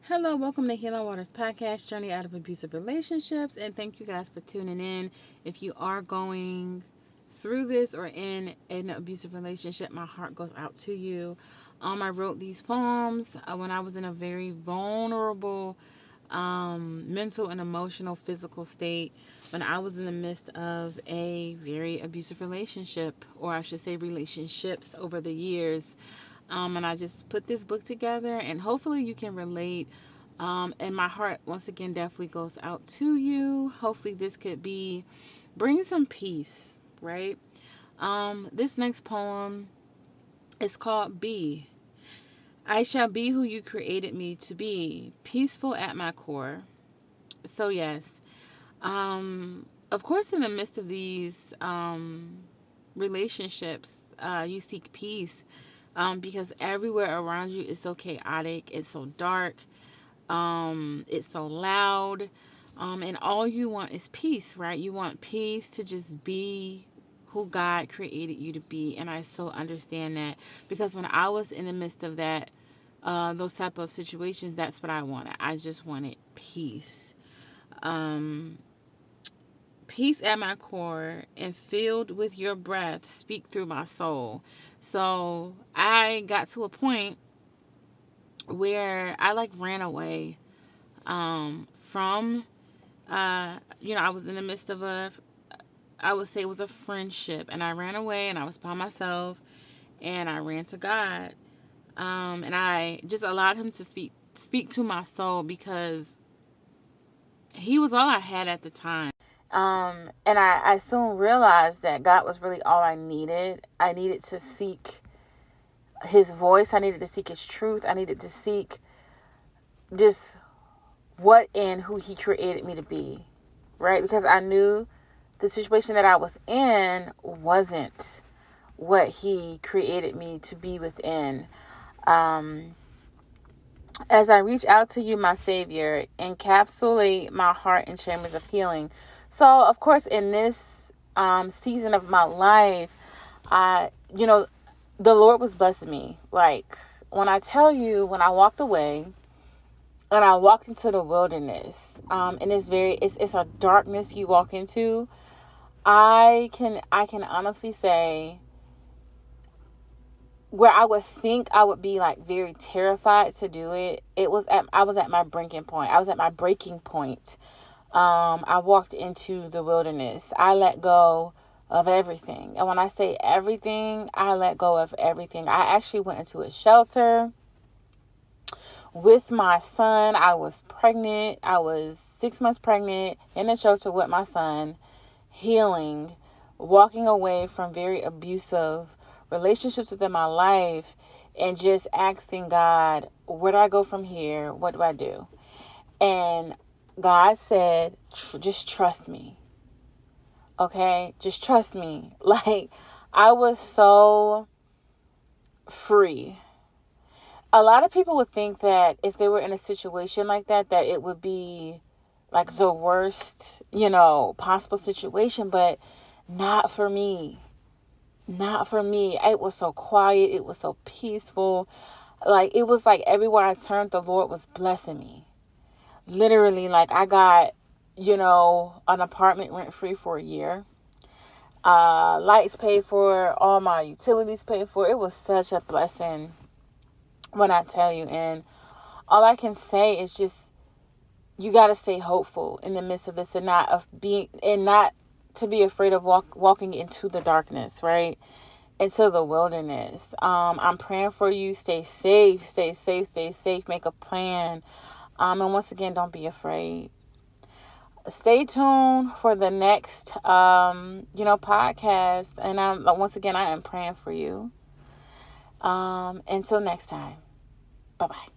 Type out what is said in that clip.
Hello, welcome to Healing Waters Podcast, Journey Out of Abusive Relationships, and thank you guys for tuning in. If you are going through this or in an abusive relationship, my heart goes out to you. I wrote these poems when I was in a very vulnerable mental and emotional, physical state, when I was in the midst of a very abusive relationship, or I should say relationships over the years. And I just put this book together, and hopefully you can relate. And my heart, once again, definitely goes out to you. Hopefully this could bring some peace, right? This next poem is called Be. I shall be who you created me to be, peaceful at my core. So yes, of course, in the midst of these relationships, you seek peace. Because everywhere around you is so chaotic, it's so dark, it's so loud, and all you want is peace, right? You want peace to just be who God created you to be, and I so understand that, because when I was in the midst of that, those type of situations, that's what I wanted. I just wanted peace. Peace at my core and filled with your breath, speak through my soul. So I got to a point where I ran away from, I was in the midst of I would say it was a friendship, and I ran away and I was by myself and I ran to God. And I just allowed him to speak to my soul, because he was all I had at the time. And I soon realized that God was really all I needed. I needed to seek his voice. I needed to seek his truth. I needed to seek just what and who he created me to be, right? Because I knew the situation that I was in wasn't what he created me to be within. As I reach out to you, my Savior, encapsulate my heart in chambers of healing. So, of course, in this season of my life, the Lord was blessing me. Like, when I tell you, when I walked away and I walked into the wilderness, and it's a darkness you walk into, I can honestly say, where I would think I would be very terrified to do it, I was at my breaking point. I was at my breaking point. I walked into the wilderness. I let go of everything. And when I say everything, I let go of everything. I actually went into a shelter with my son. I was pregnant. I was 6 months pregnant in a shelter with my son, healing, walking away from very abusive relationships within my life, and just asking God, where do I go from here? What do I do? And God said, just trust me. Okay? Just trust me. I was so free. A lot of people would think that if they were in a situation like that it would be the worst, possible situation, but not for me. Not for me. It was so quiet. It was so peaceful. It was everywhere I turned, the Lord was blessing me. Literally, I got, an apartment rent-free for a year. Lights paid for, all my utilities paid for. It was such a blessing when I tell you. And all I can say is just, you got to stay hopeful in the midst of this, and not to be afraid of walking into the darkness, right? Into the wilderness. I'm praying for you. Stay safe, stay safe, stay safe. Make a plan. And once again, don't be afraid. Stay tuned for the next, podcast. And once again, I am praying for you. Until next time. Bye-bye.